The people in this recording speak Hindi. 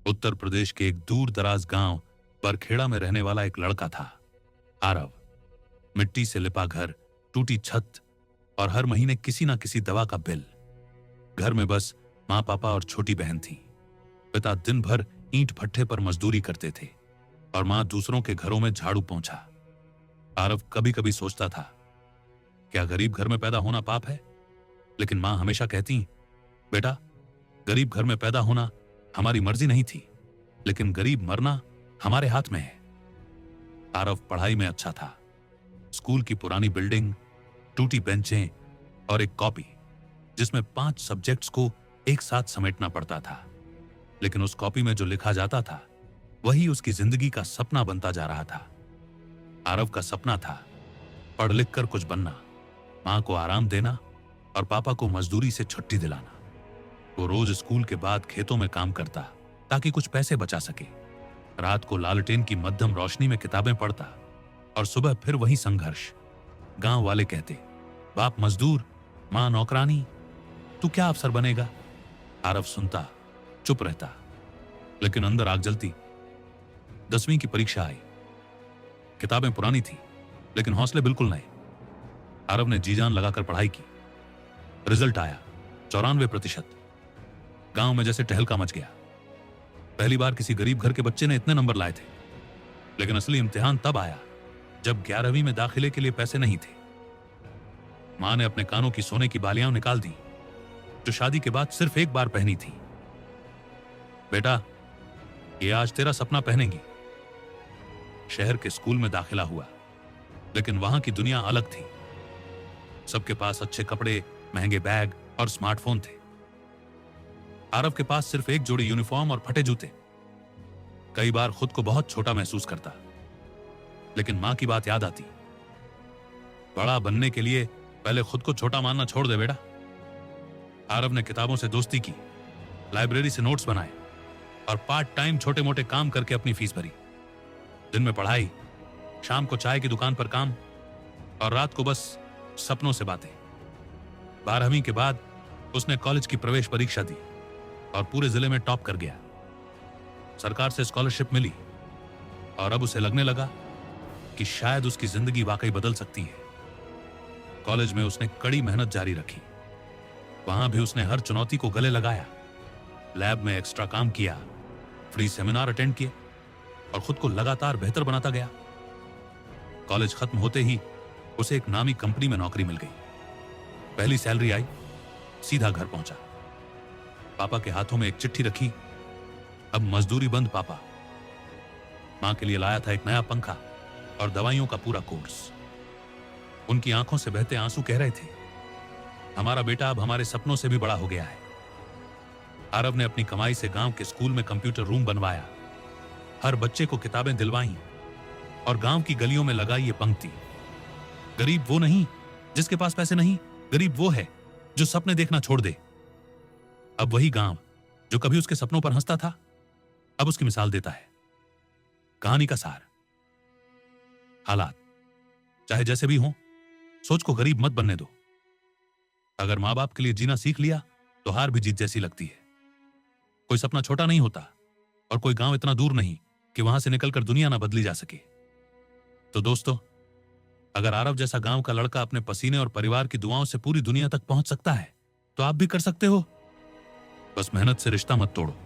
उत्तर प्रदेश के एक दूर दराज गांव बरखेड़ा में रहने वाला एक लड़का था, आरव। मिट्टी से लिपा घर, टूटी छत और हर महीने किसी ना किसी दवा का बिल। घर में बस माँ पापा और छोटी बहन थी। पिता दिन भर ईंट भट्ठे पर मजदूरी करते थे और माँ दूसरों के घरों में झाड़ू पोंछा। आरव कभी कभी सोचता था, क्या गरीब घर में पैदा होना पाप है? लेकिन माँ हमेशा कहती, बेटा, गरीब घर में पैदा होना हमारी मर्जी नहीं थी, लेकिन गरीब मरना हमारे हाथ में है। आरव पढ़ाई में अच्छा था। स्कूल की पुरानी बिल्डिंग, टूटी बेंचें और एक कॉपी जिसमें 5 सब्जेक्ट्स को एक साथ समेटना पड़ता था। लेकिन उस कॉपी में जो लिखा जाता था वही उसकी जिंदगी का सपना बनता जा रहा था। आरव का सपना था पढ़ लिख कर कुछ बनना, मां को आराम देना और पापा को मजदूरी से छुट्टी दिलाना। वो रोज स्कूल के बाद खेतों में काम करता ताकि कुछ पैसे बचा सके। रात को लालटेन की मध्यम रोशनी में किताबें पढ़ता और सुबह फिर वही संघर्ष। गांव वाले कहते, बाप मजदूर, मां नौकरानी, तू क्या अफसर बनेगा? आरव सुनता, चुप रहता, लेकिन अंदर आग जलती। 10वीं की परीक्षा आई। किताबें पुरानी थी लेकिन हौसले बिल्कुल नए। आरव ने जी जान लगाकर पढ़ाई की। रिजल्ट आया 94%। गांव में जैसे टहलका मच गया। पहली बार किसी गरीब घर के बच्चे ने इतने नंबर लाए थे। लेकिन असली इम्तिहान तब आया जब 11वीं में दाखिले के लिए पैसे नहीं थे। मां ने अपने कानों की सोने की बालियां निकाल दी जो शादी के बाद सिर्फ एक बार पहनी थी। बेटा, ये आज तेरा सपना पहनेगी। शहर के स्कूल में दाखिला हुआ, लेकिन वहां की दुनिया अलग थी। सबके पास अच्छे कपड़े, महंगे बैग और स्मार्टफोन थे। आरव के पास सिर्फ एक जोड़ी यूनिफॉर्म और फटे जूते। कई बार खुद को बहुत छोटा महसूस करता, लेकिन मां की बात याद आती, बड़ा बनने के लिए पहले खुद को छोटा मानना छोड़ दे बेटा। आरव ने किताबों से दोस्ती की, लाइब्रेरी से नोट्स बनाए और पार्ट टाइम छोटे मोटे काम करके अपनी फीस भरी। दिन में पढ़ाई, शाम को चाय की दुकान पर काम और रात को बस सपनों से बातें। 12वीं के बाद उसने कॉलेज की प्रवेश परीक्षा दी और पूरे जिले में टॉप कर गया। सरकार से स्कॉलरशिप मिली और अब उसे लगने लगा कि शायद उसकी जिंदगी वाकई बदल सकती है। कॉलेज में उसने कड़ी मेहनत जारी रखी। वहां भी उसने हर चुनौती को गले लगाया। लैब में एक्स्ट्रा काम किया, फ्री सेमिनार अटेंड किए और खुद को लगातार बेहतर बनाता गया। कॉलेज खत्म होते ही उसे एक नामी कंपनी में नौकरी मिल गई। पहली सैलरी आई, सीधा घर पहुंचा। पापा के हाथों में एक चिट्ठी रखी, अब मजदूरी बंद पापा। मां के लिए लाया था एक नया पंखा और दवाइयों का पूरा कोर्स। उनकी आंखों से बहते आंसू कह रहे थे, हमारा बेटा अब हमारे सपनों से भी बड़ा हो गया है। आरव ने अपनी कमाई से गांव के स्कूल में कंप्यूटर रूम बनवाया, हर बच्चे को किताबें दिलवाई और गांव की गलियों में लगाई ये पंक्ति, गरीब वो नहीं जिसके पास पैसे नहीं, गरीब वो है जो सपने देखना छोड़ दे। अब वही गांव जो कभी उसके सपनों पर हंसता था, अब उसकी मिसाल देता है। कहानी का सार, हालात चाहे जैसे भी हो, सोच को गरीब मत बनने दो। अगर मां बाप के लिए जीना सीख लिया तो हार भी जीत जैसी लगती है। कोई सपना छोटा नहीं होता और कोई गांव इतना दूर नहीं कि वहां से निकलकर दुनिया ना बदली जा सके। तो दोस्तों, अगर आरव जैसा गांव का लड़का अपने पसीने और परिवार की दुआओं से पूरी दुनिया तक पहुंच सकता है तो आप भी कर सकते हो। बस मेहनत से रिश्ता मत तोड़ो।